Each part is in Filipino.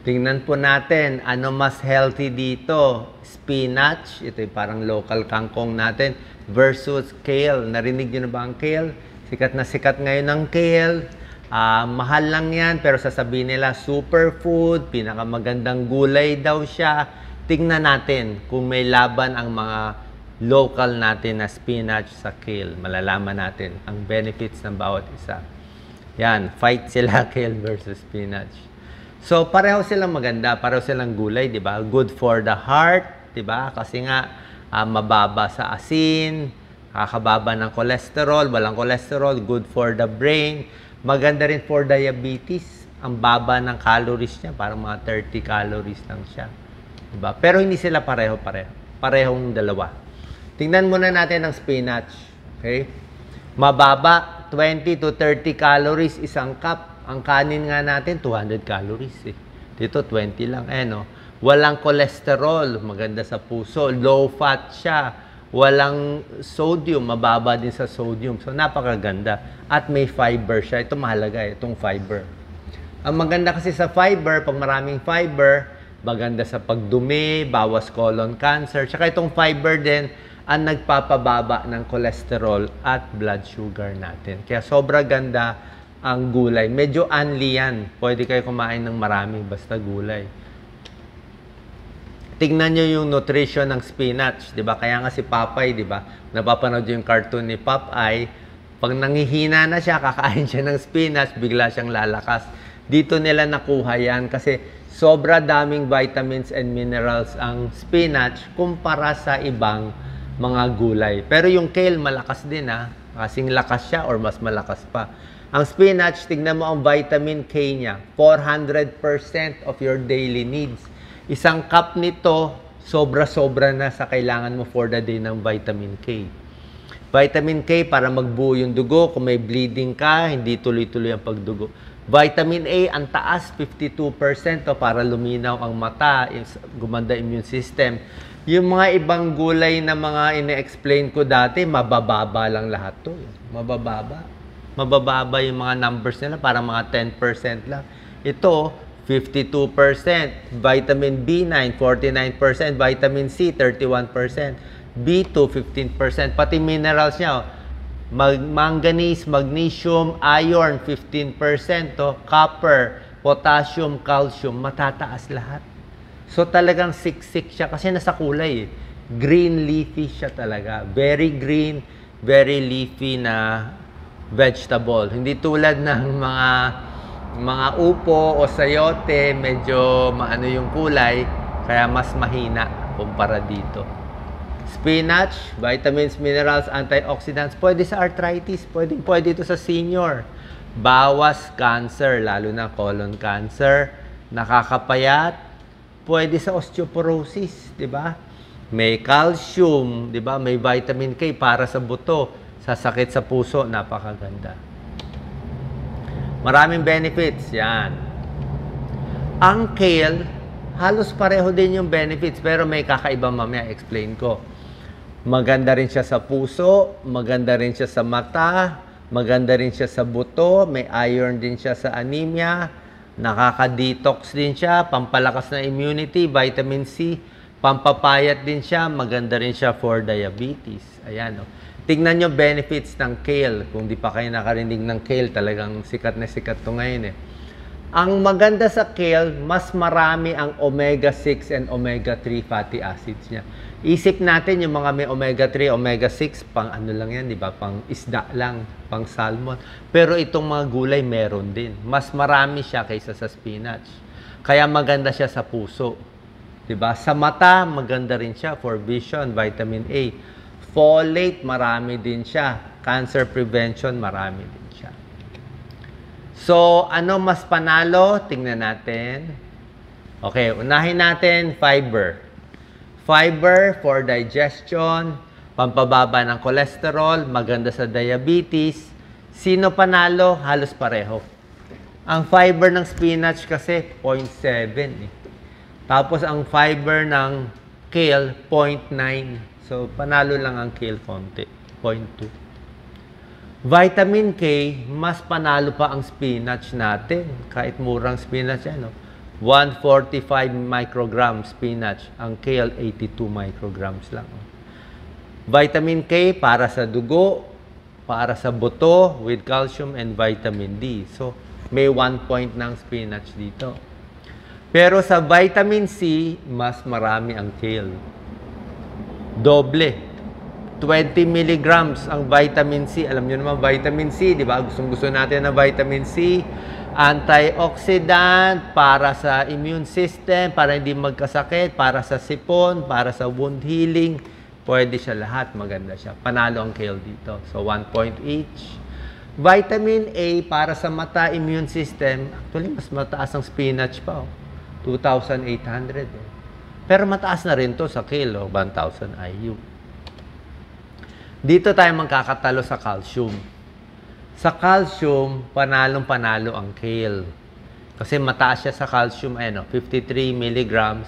Tingnan po natin, ano mas healthy dito? Spinach, ito yung parang local kangkong natin, versus kale. Narinig nyo na ba ang kale? Sikat na sikat ngayon ang kale. Mahal lang yan, pero sasabihin nila superfood, pinakamagandang gulay daw siya. Tingnan natin kung may laban ang mga local natin na spinach sa kale. Malalaman natin ang benefits ng bawat isa. Yan, fight sila kale versus spinach. So, pareho silang maganda, pareho silang gulay, di ba? Good for the heart, di ba? Kasi nga, mababa sa asin, kakababa ng cholesterol, walang cholesterol, good for the brain. Maganda rin for diabetes. Ang baba ng calories niya, parang mga 30 calories lang siya. Di ba? Pero hindi sila pareho-pareho. Parehong dalawa. Tingnan muna natin ang spinach. Okay? Mababa, 20 to 30 calories isang cup. Ang kanin nga natin, 200 calories eh. Dito, 20 lang. No? Walang cholesterol, maganda sa puso. Low fat siya. Walang sodium, mababa din sa sodium. So, napakaganda. At may fiber siya. Ito mahalaga, itong fiber. Ang maganda kasi sa fiber, pag maraming fiber, maganda sa pagdumi, bawas colon cancer. Tsaka itong fiber din, ang nagpapababa ng cholesterol at blood sugar natin. Kaya sobra ganda ang gulay. Medyo unli yan. Pwede kayo kumain ng marami, basta gulay. Tingnan nyo yung nutrition ng spinach, di ba? Kaya nga si Popeye, di ba? Napapanood yung cartoon ni Popeye. Pag nangihina na siya, kakain siya ng spinach, bigla siyang lalakas. Dito nila nakuha yan kasi sobra daming vitamins and minerals ang spinach kumpara sa ibang mga gulay. Pero yung kale, malakas din ha. Kasing lakas siya or mas malakas pa. Ang spinach, tignan mo ang vitamin K niya. 400% of your daily needs. Isang cup nito, sobra-sobra na sa kailangan mo for the day ng vitamin K. Vitamin K para magbuo yung dugo. Kung may bleeding ka, hindi tuloy-tuloy ang pagdugo. Vitamin A, ang taas, 52% para luminaw ang mata, gumanda immune system. Yung mga ibang gulay na mga ine-explain ko dati, mabababa lang lahat to. Mabababa. Mabababa yung mga numbers nila, para mga 10% lang. Ito, 52%. Vitamin B9, 49%. Vitamin C, 31%. B2, 15%. Pati minerals niya, manganese, magnesium, iron, 15%. Copper, potassium, calcium, matataas lahat. So talagang siksik siya kasi nasa kulay. Green leafy siya talaga. Very green, very leafy na vegetable. Hindi tulad ng mga upo o sayote, medyo maano yung kulay, kaya mas mahina kumpara dito. Spinach, vitamins, minerals, antioxidants, pwede sa arthritis, pwede ito sa senior. Bawas cancer, lalo na colon cancer, nakakapayat, pwede sa osteoporosis, di ba? May calcium, di ba? May vitamin K para sa buto. Sa sakit sa puso, napakaganda. Maraming benefits, yan. Ang kale, halos pareho din yung benefits, pero may kakaiba mamaya, explain ko. Maganda rin siya sa puso, maganda rin siya sa mata, maganda rin siya sa buto, may iron din siya sa anemia, nakaka-detox din siya, pampalakas na immunity, vitamin C, pampapayat din siya, maganda rin siya for diabetes. Ayan, o. Tingnan nyo benefits ng kale. Kung di pa kayo nakarinig ng kale, talagang sikat na sikat to ngayon eh. Ang maganda sa kale, mas marami ang omega-6 and omega-3 fatty acids niya. Isip natin yung mga may omega-3, omega-6, pang ano lang yan, di ba? Pang isda lang, pang salmon. Pero itong mga gulay, meron din. Mas marami siya kaysa sa spinach. Kaya maganda siya sa puso. Di ba? Sa mata, maganda rin siya for vision, vitamin A. Folate, marami din siya. Cancer prevention, marami din siya. So, ano mas panalo? Tingnan natin. Okay, unahin natin fiber. Fiber for digestion, pampababa ng cholesterol, maganda sa diabetes. Sino panalo? Halos pareho. Ang fiber ng spinach kasi 0.7 eh. Tapos ang fiber ng kale 0.9. So, panalo lang ang kale konti. 0.2. Vitamin K, mas panalo pa ang spinach natin. Kahit murang spinach yan, no? 145 micrograms spinach. Ang kale, 82 micrograms lang. Vitamin K para sa dugo, para sa buto, with calcium and vitamin D. So, may 1 point ng spinach dito. Pero sa vitamin C, mas marami ang kale. Doble. 20 milligrams ang vitamin C. Alam niyo naman, vitamin C, di ba? Gustong-gusto natin na vitamin C. Antioxidant, para sa immune system, para hindi magkasakit, para sa sipon, para sa wound healing. Pwede siya lahat. Maganda siya. Panalo ang kale dito. So, 1 point each. Vitamin A, para sa mata, immune system. Actually, mas mataas ang spinach pa. 2,800. Pero mataas na rin to sa kale, 1,000 IU. Dito tayo magkakatalo sa calcium. Sa calcium, panalong-panalo ang kale. Kasi mataas siya sa calcium, 53 milligrams.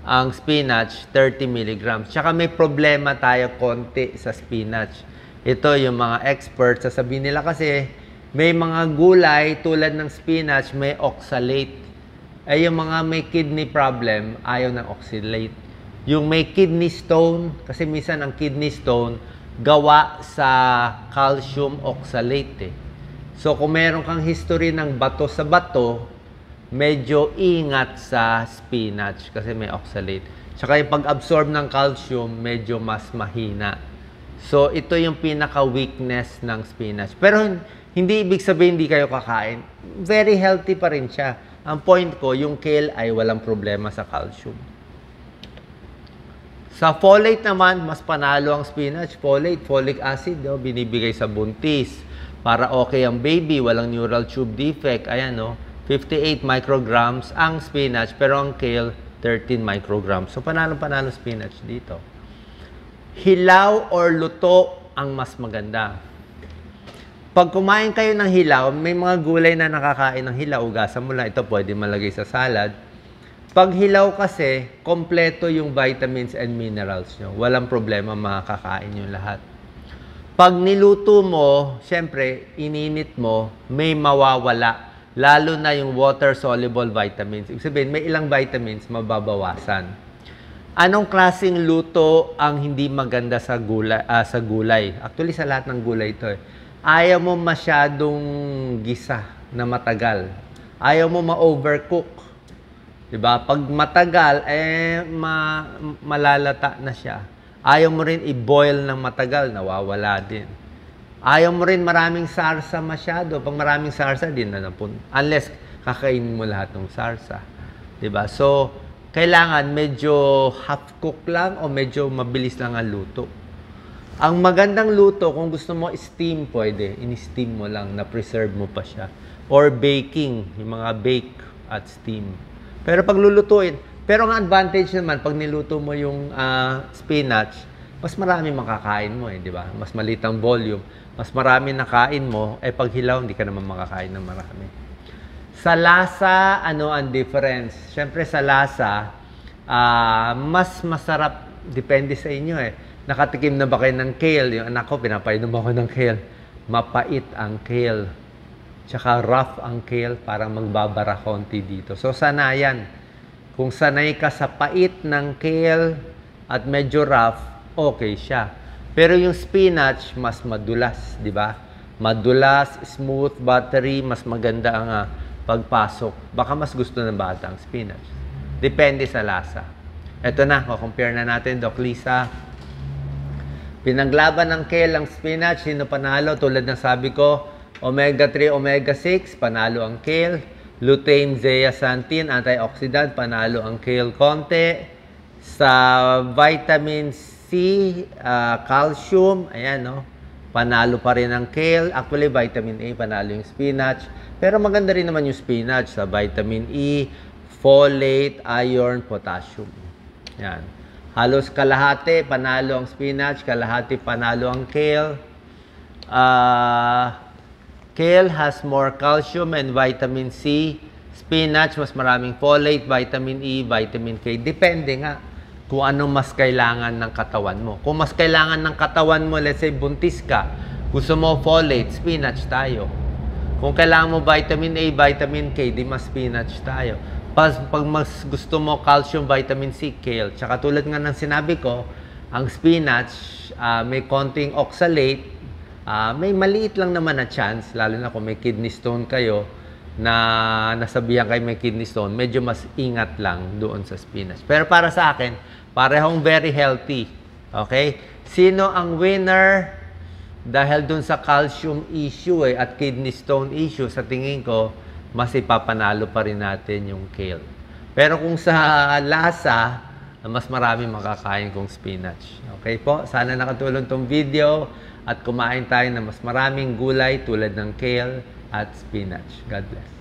Ang spinach, 30 milligrams. Tsaka may problema tayo konti sa spinach. Ito yung mga experts, sasabihin nila kasi may mga gulay tulad ng spinach, may oxalate. Ay yung mga may kidney problem, ayaw ng oxalate. Yung may kidney stone, kasi minsan ang kidney stone, gawa sa calcium oxalate. So, kung meron kang history ng bato sa bato, medyo ingat sa spinach kasi may oxalate. Tsaka yung pag-absorb ng calcium, medyo mas mahina. So, ito yung pinaka-weakness ng spinach. Pero, hindi ibig sabihin hindi kayo kakain. Very healthy pa rin siya. Ang point ko, yung kale ay walang problema sa calcium. Sa folate naman, mas panalo ang spinach. Folate, folic acid, binibigay sa buntis. Para okay ang baby, walang neural tube defect. Ayan, 58 micrograms ang spinach, pero ang kale, 13 micrograms. So, panalo-panalo spinach dito. Hilaw or luto ang mas maganda. Pag kumain kayo ng hilaw, may mga gulay na nakakain ng hilaw. Ugasan mo lang, ito pwede malagay sa salad. Pag hilaw kasi, kompleto yung vitamins and minerals nyo. Walang problema, makakain nyo lahat. Pag niluto mo, syempre, ininit mo, may mawawala. Lalo na yung water-soluble vitamins. Ibig sabihin, may ilang vitamins mababawasan. Anong klaseng luto ang hindi maganda sa gulay? Actually, sa lahat ng gulay ito. Ayaw mo masyadong gisa na matagal. Ayaw mo ma-overcook. Diba? Pag matagal, malalata na siya. Ayaw mo rin i-boil ng matagal, nawawala din. Ayaw mo rin maraming sarsa masyado. Pag maraming sarsa, din na napun. Unless kakainin mo lahat ng sarsa. Diba? So, kailangan medyo half-cook lang o medyo mabilis lang ang luto. Ang magandang luto, kung gusto mo steam, pwede. In-steam mo lang, na-preserve mo pa siya. Or baking, yung mga bake at steam. Pero pag lulutuin, pero ang advantage naman, pag niluto mo yung spinach, mas marami makakain mo di ba? Mas maliit ang volume. Mas marami nakain mo, pag hilaw, hindi ka naman makakain ng marami. Sa lasa, ano ang difference? Siyempre sa lasa, mas masarap, depende sa inyo Nakatikim na ba kayo ng kale? Yung anak ko, pinapainom ako ng kale. Mapait ang kale. Tsaka rough ang kale, parang magbabara konti dito. So, sanayan. Kung sanay ka sa pait ng kale at medyo rough, okay siya. Pero yung spinach, mas madulas, di ba? Madulas, smooth, buttery, mas maganda ang pagpasok. Baka mas gusto ng bata ang spinach. Depende sa lasa. Ito na, compare na natin, Doc Lisa. Pinaglaban ng kale ang spinach, sino panalo? Tulad ng sabi ko, omega-3, omega-6, panalo ang kale. Lutein, zeaxanthin, antioxidant, panalo ang kale konti. Sa vitamin C, calcium, ayan, panalo pa rin ang kale. Actually, vitamin A, panalo yung spinach. Pero maganda rin naman yung spinach sa vitamin E, folate, iron, potassium. Yan. Halos kalahati, panalo ang spinach, kalahati panalo ang kale. Kale has more calcium and vitamin C. Spinach, mas maraming folate, vitamin E, vitamin K. Depende nga kung anong mas kailangan ng katawan mo. Kung mas kailangan ng katawan mo, let's say buntis ka, gusto mo folate, spinach tayo. Kung kailangan mo vitamin A, vitamin K, di mas spinach tayo. Pag mas gusto mo calcium, vitamin C, kale. Tsaka tulad nga ng sinabi ko, ang spinach, may konting oxalate, may maliit lang naman na chance, lalo na kung may kidney stone kayo, na nasabihan kayo may kidney stone, medyo mas ingat lang doon sa spinach. Pero para sa akin, parehong very healthy. Okay? Sino ang winner? Dahil dun sa calcium issue at kidney stone issue, sa tingin ko, mas ipapanalo pa rin natin yung kale. Pero kung sa lasa, mas marami makakain kong spinach. Okay po? Sana nakatulong tong video at kumain tayo ng mas maraming gulay tulad ng kale at spinach. God bless.